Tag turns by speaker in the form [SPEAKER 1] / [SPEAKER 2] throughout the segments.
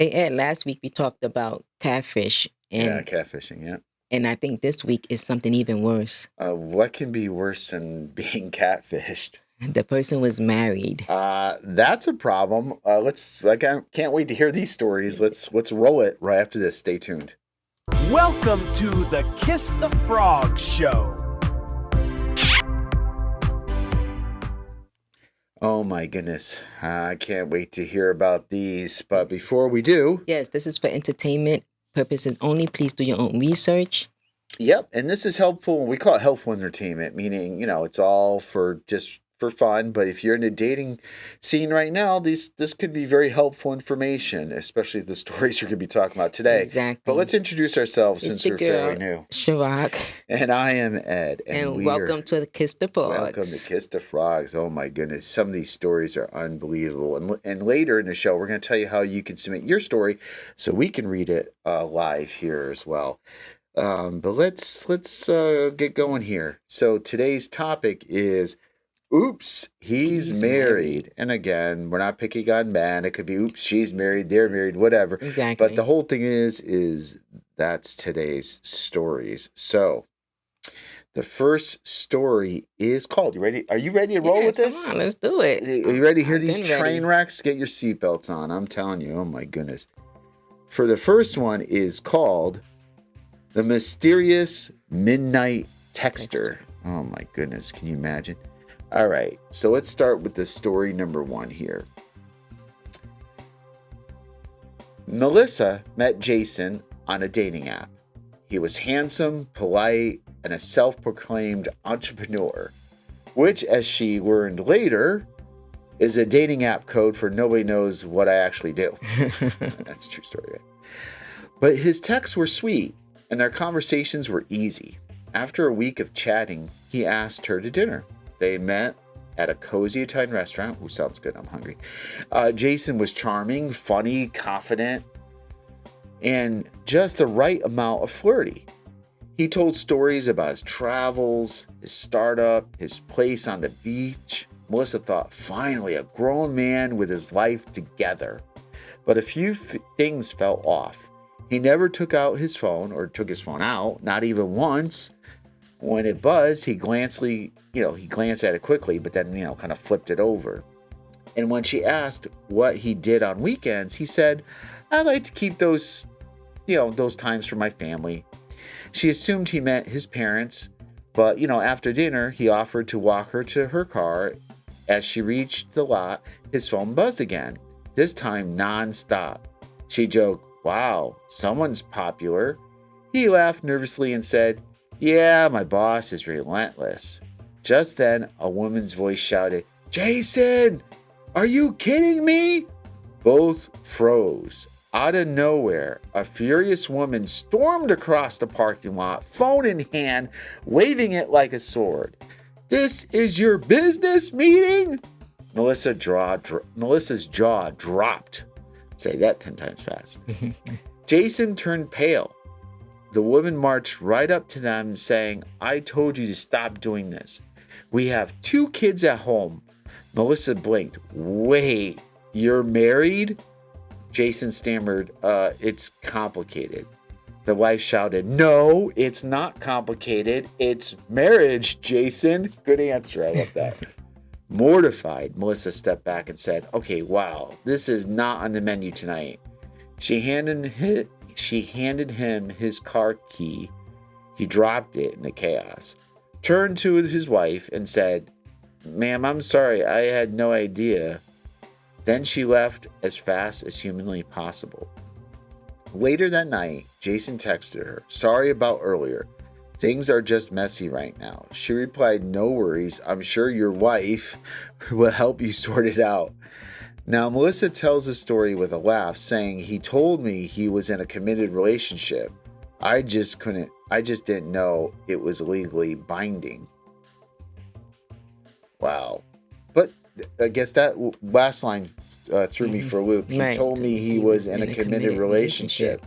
[SPEAKER 1] Hey Ed, last week we talked about catfish,
[SPEAKER 2] Yeah,
[SPEAKER 1] and
[SPEAKER 2] catfishing. Yeah.
[SPEAKER 1] I think this week is something even worse.
[SPEAKER 2] What can be worse than being catfished?
[SPEAKER 1] The person was married.
[SPEAKER 2] That's a problem. I can't wait to hear these stories. Let's roll it right after this. Stay tuned.
[SPEAKER 3] Welcome to the Kiss the Frog Show.
[SPEAKER 2] Oh my goodness, I can't wait to hear about these. But before we do,
[SPEAKER 1] Yes, this is for entertainment purposes only. Please do your own research.
[SPEAKER 2] yep, and this is helpful. We call it helpful entertainment, meaning it's all for just for fun. But if you're in the dating scene right now, this could be very helpful information, especially the stories we're going to be talking about today. But
[SPEAKER 1] Exactly.
[SPEAKER 2] let's introduce ourselves
[SPEAKER 1] It's
[SPEAKER 2] since
[SPEAKER 1] your
[SPEAKER 2] we're fairly
[SPEAKER 1] girl,
[SPEAKER 2] new.
[SPEAKER 1] Sharak,
[SPEAKER 2] And I am Ed, and
[SPEAKER 1] and
[SPEAKER 2] we are
[SPEAKER 1] welcome to the Kiss the Frogs.
[SPEAKER 2] welcome to Kiss the Frogs. Oh my goodness, some of these stories are unbelievable. And later in the show, we're going to tell you how you can submit your story so we can read it live here as well. But let's get going here. So today's topic is, oops, he's married. And again, we're not picking on man. It could be, oops, she's married, they're married, whatever.
[SPEAKER 1] Exactly.
[SPEAKER 2] But the whole thing is that's today's stories. So the first story is called. You ready? Are you ready to roll with this?
[SPEAKER 1] Come on, let's do it.
[SPEAKER 2] Are you ready to hear
[SPEAKER 1] I've
[SPEAKER 2] these
[SPEAKER 1] been ready.
[SPEAKER 2] train wrecks? Get your seatbelts on. I'm telling you. Oh my goodness. For the first one is called The Mysterious Midnight Texter. Oh my goodness. Can you imagine? All right. So let's start with the story number one here. Melissa met Jason on a dating app. He was handsome, polite, and a self-proclaimed entrepreneur, which, as she learned later, is a dating app code for nobody knows what I actually do. That's a true story, right? But his texts were sweet, and their conversations were easy. After a week of chatting, he asked her to dinner. They met at a cozy Italian restaurant. Ooh, sounds good. I'm hungry. Jason was charming, funny, confident, and just the right amount of flirty. He told stories about his travels, his startup, his place on the beach. Melissa thought, finally, a grown man with his life together. But a few things fell off. He never took out his phone or took his phone out, not even once. When it buzzed, he glanced at it quickly, but then, kind of flipped it over. And when she asked what he did on weekends, he said, I like to keep those times for my family. She assumed he meant his parents, but, after dinner, he offered to walk her to her car. As she reached the lot, his phone buzzed again, this time non-stop. She joked, wow, someone's popular. He laughed nervously and said, yeah, my boss is relentless. Just then, a woman's voice shouted, Jason, are you kidding me? Both froze. Out of nowhere, a furious woman stormed across the parking lot, phone in hand, waving it like a sword. This is your business meeting? Melissa's jaw dropped. Say that 10 times fast. Jason turned pale. The woman marched right up to them saying, I told you to stop doing this. We have 2 kids at home. Melissa blinked. Wait, you're married? Jason stammered, it's complicated. The wife shouted, no, it's not complicated. It's marriage, Jason. Good answer. I love that. Mortified, Melissa stepped back and said, okay, wow, this is not on the menu tonight. She handed him his car key. He dropped it in the chaos, turned to his wife and said, ma'am, I'm sorry, I had no idea. Then she left as fast as humanly possible. Later that night, Jason texted her, sorry about earlier. Things are just messy right now. She replied, no worries. I'm sure your wife will help you sort it out. Now, Melissa tells the story with a laugh, saying, he told me he was in a committed relationship. I just didn't know it was legally binding. Wow. But I guess that last line threw me for a loop. He told me he was in a committed relationship.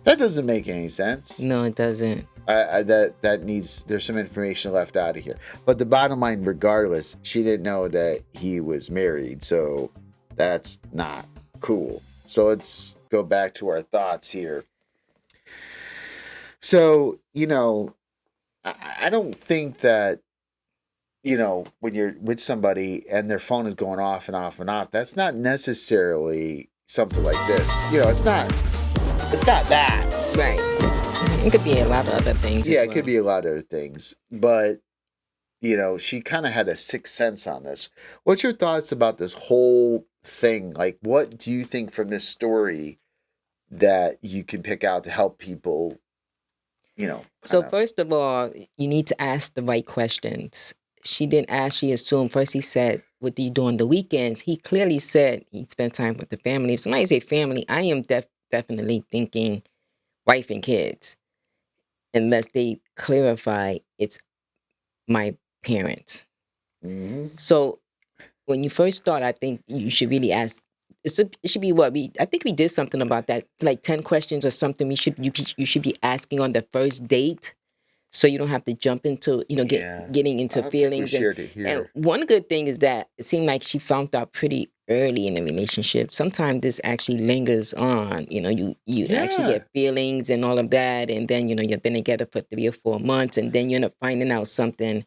[SPEAKER 2] That doesn't make any sense.
[SPEAKER 1] No, it doesn't.
[SPEAKER 2] There's some information left out of here. But the bottom line, regardless, she didn't know that he was married. So that's not cool. So let's go back to our thoughts here. So, I don't think that, when you're with somebody and their phone is going off and off and off, that's not necessarily something like this. It's not that.
[SPEAKER 1] Right. It could be a lot of other things.
[SPEAKER 2] Yeah,
[SPEAKER 1] as
[SPEAKER 2] it could
[SPEAKER 1] well.
[SPEAKER 2] be a lot of other things. But, she kind of had a sixth sense on this. What's your thoughts about this whole thing? Like, what do you think from this story that you can pick out to help people,
[SPEAKER 1] So first of all, you need to ask the right questions. She didn't ask, she assumed. First he said, what do you do on the weekends? He clearly said he spent time with the family. If somebody say family, I am definitely thinking wife and kids. Unless they clarify it's my parents.
[SPEAKER 2] Mm-hmm.
[SPEAKER 1] So when you first start, I think you should really ask. It should be what I think we did something about that, like 10 questions or something. You should be asking on the first date, so you don't have to jump into getting into feelings.
[SPEAKER 2] We shared it here.
[SPEAKER 1] And one good thing is that it seemed like she found out pretty early in the relationship. Sometimes this actually lingers on. You actually get feelings and all of that, and then you've been together for 3 or 4 months, and then you end up finding out something.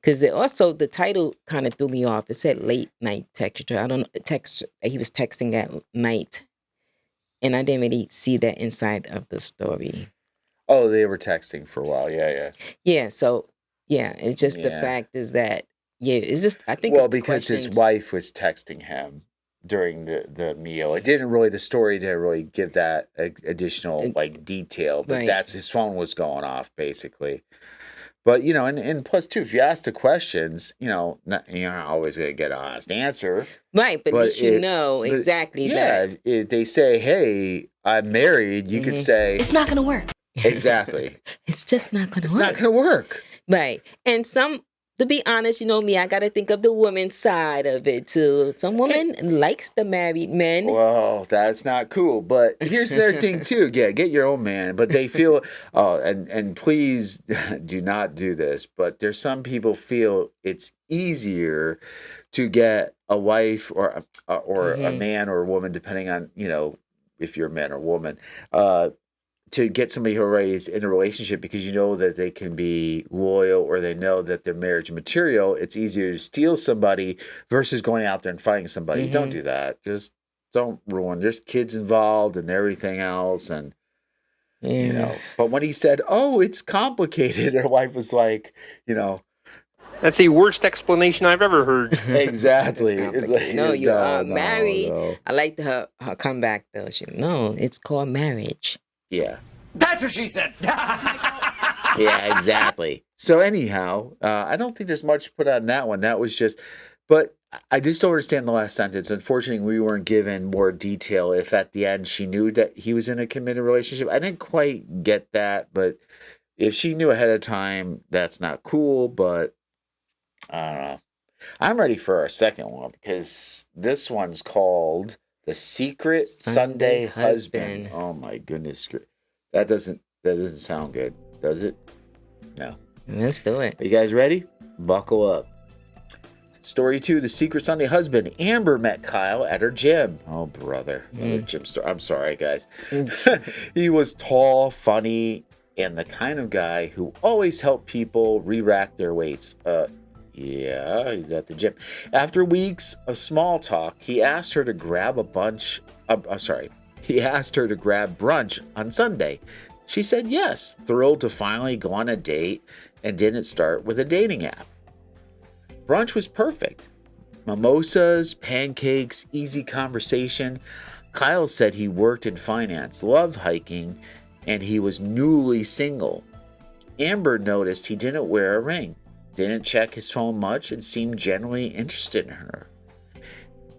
[SPEAKER 1] Because also the title kind of threw me off. It said late night texture. I don't know, he was texting at night. And I didn't really see that inside of the story.
[SPEAKER 2] Oh, they were texting for a while. Yeah.
[SPEAKER 1] Yeah, so, it's just the fact is that, it's just, I think
[SPEAKER 2] well,
[SPEAKER 1] it's the
[SPEAKER 2] because his
[SPEAKER 1] questions.
[SPEAKER 2] wife was texting him during the meal. The story didn't really give that additional, detail, but
[SPEAKER 1] Right.
[SPEAKER 2] his phone was going off, basically. But, and plus, too, if you ask the questions, you're not always going to get an honest answer.
[SPEAKER 1] Right, but at least exactly that.
[SPEAKER 2] Yeah, if they say, hey, I'm married, you could say...
[SPEAKER 4] It's not going to work.
[SPEAKER 2] Exactly.
[SPEAKER 1] It's just not going to
[SPEAKER 2] It's
[SPEAKER 1] work.
[SPEAKER 2] not going to work.
[SPEAKER 1] Right. And to be honest, me, I got to think of the woman's side of it, too. Some woman likes the married men.
[SPEAKER 2] Well, that's not cool. But here's their thing, too. Yeah, get your own man. But they feel, and please do not do this, but there's some people feel it's easier to get a wife or a man or a woman, depending on, if you're a man or woman, to get somebody who already is in a relationship because you know that they can be loyal or they know that they're marriage material. It's easier to steal somebody versus going out there and finding somebody. Don't do that. Just don't ruin. There's kids involved and everything else. And, but when he said, oh, it's complicated, her wife was like,
[SPEAKER 5] That's the worst explanation I've ever heard.
[SPEAKER 2] Exactly.
[SPEAKER 1] It's like, no, you are married. No. I liked her comeback, though. No, it's called marriage.
[SPEAKER 2] Yeah.
[SPEAKER 3] That's what she said.
[SPEAKER 2] Yeah, exactly. So anyhow, I don't think there's much to put on that one. That was just, but I just don't understand the last sentence. Unfortunately, we weren't given more detail if at the end she knew that he was in a committed relationship. I didn't quite get that, but if she knew ahead of time, that's not cool, but I don't know. I'm ready for our second one because this one's called The Secret Sunday Husband. Oh my goodness. That doesn't sound good, does it? No.
[SPEAKER 1] Let's do it.
[SPEAKER 2] Are you guys ready? Buckle up. Story 2, The Secret Sunday Husband. Amber met Kyle at her gym. Oh, brother. Another gym story. I'm sorry, guys. He was tall, funny, and the kind of guy who always helped people re-rack their weights. Yeah, he's at the gym. After weeks of small talk, he asked her to grab brunch on Sunday. She said yes, thrilled to finally go on a date and didn't start with a dating app. Brunch was perfect. Mimosas, pancakes, easy conversation. Kyle said he worked in finance, loved hiking, and he was newly single. Amber noticed he didn't wear a ring, didn't check his phone much, and seemed genuinely interested in her.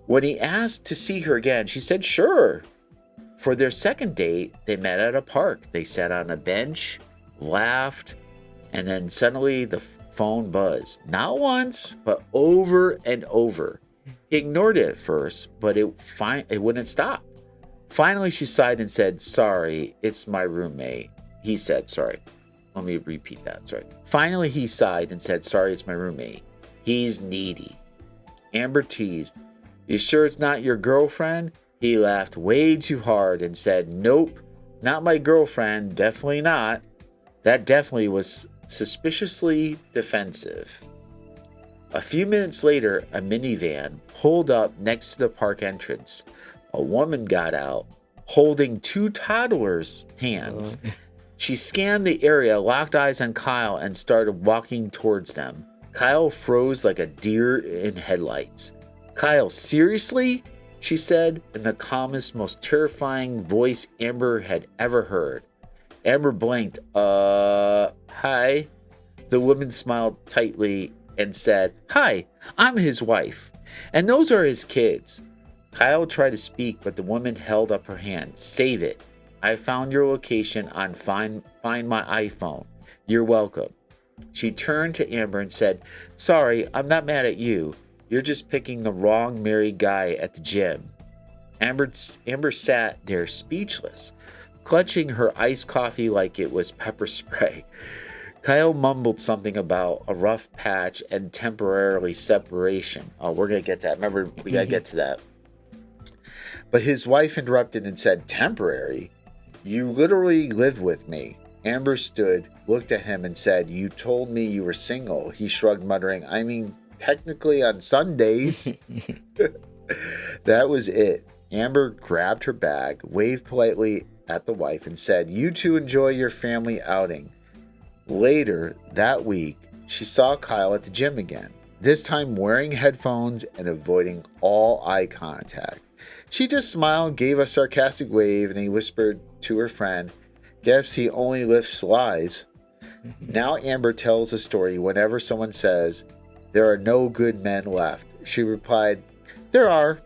[SPEAKER 2] When he asked to see her again, she said sure. For their second date, they met at a park. They sat on a bench, laughed, and then suddenly the phone buzzed. Not once, but over and over. He ignored it at first, but it wouldn't stop. Finally, she sighed and said, sorry, it's my roommate. He said, sorry. Let me repeat that, sorry. Finally, he sighed and said, sorry, it's my roommate. He's needy. Amber teased, you sure it's not your girlfriend? He laughed way too hard and said, "Nope, not my girlfriend, definitely not." That definitely was suspiciously defensive. A few minutes later, a minivan pulled up next to the park entrance. A woman got out, holding two toddlers' hands. She scanned the area, locked eyes on Kyle, and started walking towards them. Kyle froze like a deer in headlights. "Kyle, seriously?" she said in the calmest, most terrifying voice Amber had ever heard. Amber blinked. Hi." The woman smiled tightly and said, "Hi, I'm his wife, and those are his kids." Kyle tried to speak, but the woman held up her hand. "Save it. I found your location on Find My iPhone. You're welcome." She turned to Amber and said, "Sorry, I'm not mad at you. You're just picking the wrong married guy at the gym." Amber sat there speechless, clutching her iced coffee like it was pepper spray. Kyle mumbled something about a rough patch and temporarily separation. Oh, we're going to get to that. Remember, we got to get to that. But his wife interrupted and said, "Temporary? You literally live with me." Amber stood, looked at him and said, "You told me you were single." He shrugged, muttering, "I mean, technically on Sundays." That was it. Amber grabbed her bag, waved politely at the wife, and said, "You two enjoy your family outing." Later that week, she saw Kyle at the gym again, this time wearing headphones and avoiding all eye contact. She just smiled, gave a sarcastic wave, and he whispered to her friend, "Guess he only lifts lies." Now Amber tells a story whenever someone says, "There are no good men left." She replied, "There are.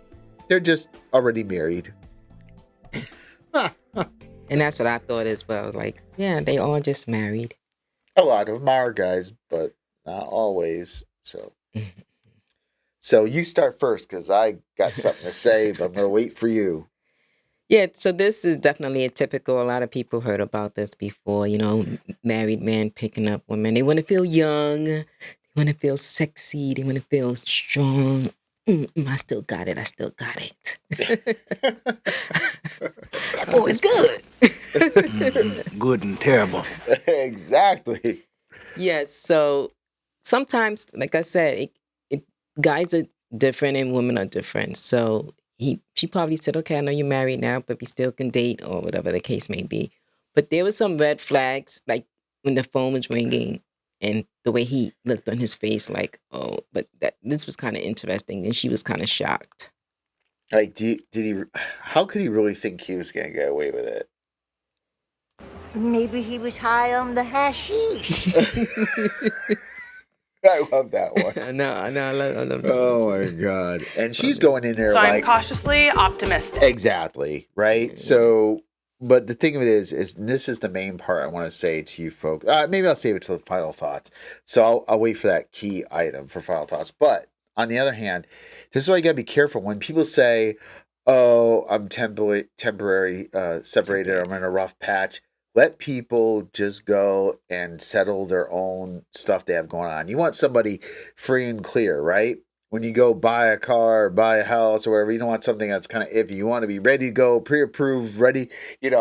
[SPEAKER 2] They're just already married."
[SPEAKER 1] And that's what I thought as well. Like, yeah, they all just married.
[SPEAKER 2] A lot of them are, guys, but not always. So you start first because I got something to say, but I'm going to wait for you.
[SPEAKER 1] Yeah, so this is definitely a typical, a lot of people heard about this before, married men picking up women. They want to feel young, they want to feel sexy, they want to feel strong. I still got it.
[SPEAKER 4] That boy's good.
[SPEAKER 3] Good and terrible.
[SPEAKER 2] Exactly.
[SPEAKER 1] Yes, so sometimes, like I said, guys are different and women are different. So she probably said, "Okay, I know you're married now, but we still can date," or whatever the case may be. But there were some red flags, like when the phone was ringing and the way he looked on his face, like, oh, but this was kind of interesting, and she was kind of shocked.
[SPEAKER 2] Like, did he? How could he really think he was going to get away with it?
[SPEAKER 4] Maybe he was high on the hashish.
[SPEAKER 2] I love that one.
[SPEAKER 1] I know, I love that
[SPEAKER 2] Oh
[SPEAKER 1] one.
[SPEAKER 2] my god! And she's going in there
[SPEAKER 6] So
[SPEAKER 2] like
[SPEAKER 6] I'm cautiously optimistic.
[SPEAKER 2] exactly right. So, but the thing of it is this is the main part I want to say to you folks. Maybe I'll save it to the final thoughts. So I'll wait for that key item for final thoughts. But on the other hand, this is why you gotta be careful when people say, "Oh, I'm temporary separated. I'm in a rough patch." Let people just go and settle their own stuff they have going on. You want somebody free and clear, right? When you go buy a car, buy a house, or whatever, you don't want something that's kind of iffy. You want to be ready to go, pre-approved, ready. You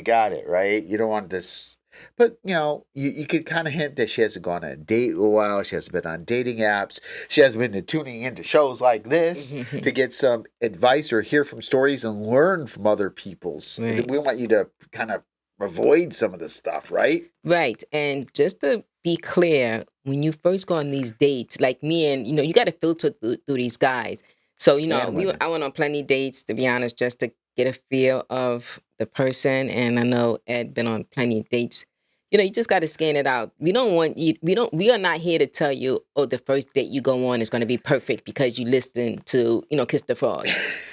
[SPEAKER 2] got it, right? You don't want this. But, you could kind of hint that she hasn't gone on a date in a while. She hasn't been on dating apps. She hasn't been tuning into shows like this to get some advice or hear from stories and learn from other people's.
[SPEAKER 1] Right.
[SPEAKER 2] We want you to kind of avoid some of this stuff, right?
[SPEAKER 1] Right. And just to be clear, when you first go on these dates, like me and, you got to filter through these guys. So, I went on plenty of dates, to be honest, just to get a feel of the person. And I know Ed been on plenty of dates. You just got to scan it out. We are not here to tell you, oh, the first date you go on is going to be perfect because you listen to, Kiss the Frog.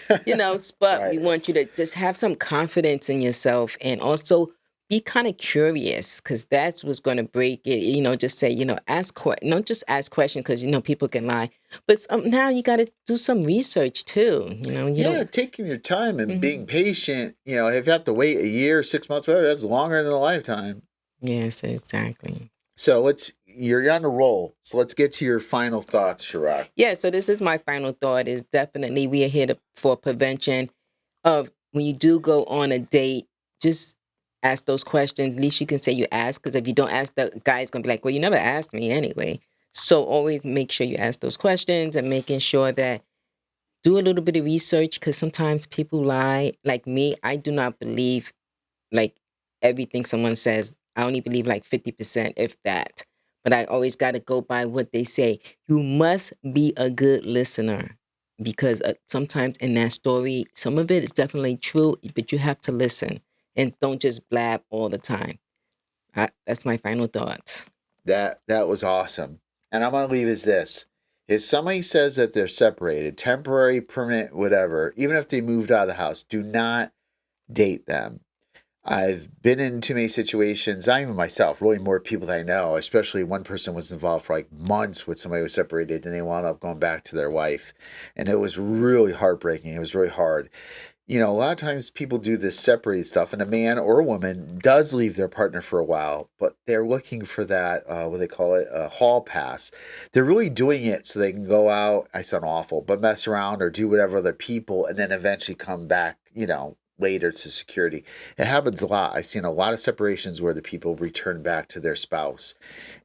[SPEAKER 1] But
[SPEAKER 2] Right.
[SPEAKER 1] we want you to just have some confidence in yourself and also be kind of curious because that's what's going to break it. Just say, don't just ask questions because, people can lie. But now you got to do some research too.
[SPEAKER 2] Taking your time and being patient. If you have to wait a year, 6 months, whatever, that's longer than a lifetime.
[SPEAKER 1] Yes, exactly.
[SPEAKER 2] So you're on a roll. So let's get to your final thoughts, Shirok.
[SPEAKER 1] Yeah, so this is my final thought is definitely we are here for prevention. of when you do go on a date, just ask those questions. At least you can say you asked, because if you don't ask, the guy's gonna be like, well, you never asked me anyway. So always make sure you ask those questions, and making sure that do a little bit of research, because sometimes people lie. Like me, I do not believe like everything someone says. I only believe like 50%, if that. But I always got to go by what they say. You must be a good listener, because sometimes in that story, some of it is definitely true, but you have to listen and don't just blab all the time. That's my final thoughts.
[SPEAKER 2] That was awesome. And I'm gonna leave is this. If somebody says that they're separated, temporary, permanent, whatever, even if they moved out of the house, do not date them. I've been in too many situations, not even myself, really more people that I know, especially one person was involved for like months with somebody who was separated and they wound up going back to their wife. And it was really heartbreaking. It was really hard. You know, a lot of times people do this separated stuff, and a man or a woman does leave their partner for a while, but they're looking for that, what they call it, a hall pass. They're really doing it so they can go out, I sound awful, but mess around or do whatever other people, and then eventually come back, you know, later to security. It happens a lot. I've seen a lot of separations where the people return back to their spouse.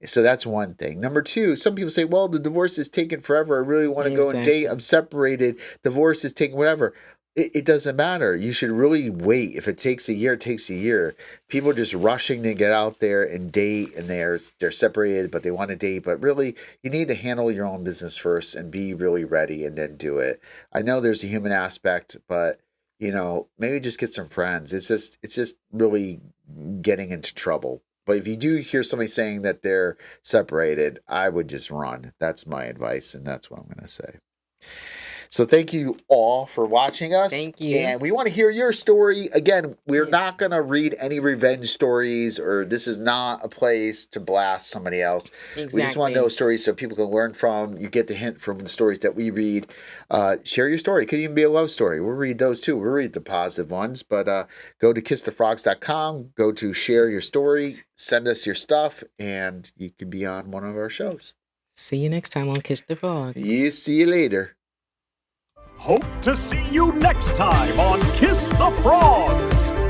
[SPEAKER 2] So that's one thing. Number two, some people say, well, the divorce is taking forever. I really want to go and date. I'm separated. Divorce is taking whatever. It doesn't matter. You should really wait. If it takes a year, it takes a year. People are just rushing to get out there and date, and they're separated, but they want to date. But really, you need to handle your own business first and be really ready, and then do it. I know there's a human aspect, but you know, maybe just get some friends. It's just really getting into trouble. But if you do hear somebody saying that they're separated, I would just run. That's my advice, and that's what I'm going to say. So thank you all for watching us.
[SPEAKER 1] Thank you.
[SPEAKER 2] And we want to hear your story. Again, we're not going to read any revenge stories, or this is not a place to blast somebody else.
[SPEAKER 1] Exactly.
[SPEAKER 2] We just want to know stories so people can learn from. You get the hint from the stories that we read. Share your story. It could even be a love story. We'll read those too. We'll read the positive ones. But go to kissthefrogs.com. Go to share your story. Send us your stuff, and you can be on one of our shows.
[SPEAKER 1] See you next time on Kiss the Frog.
[SPEAKER 2] See you later.
[SPEAKER 3] Hope to see you next time on Kiss the Frogs.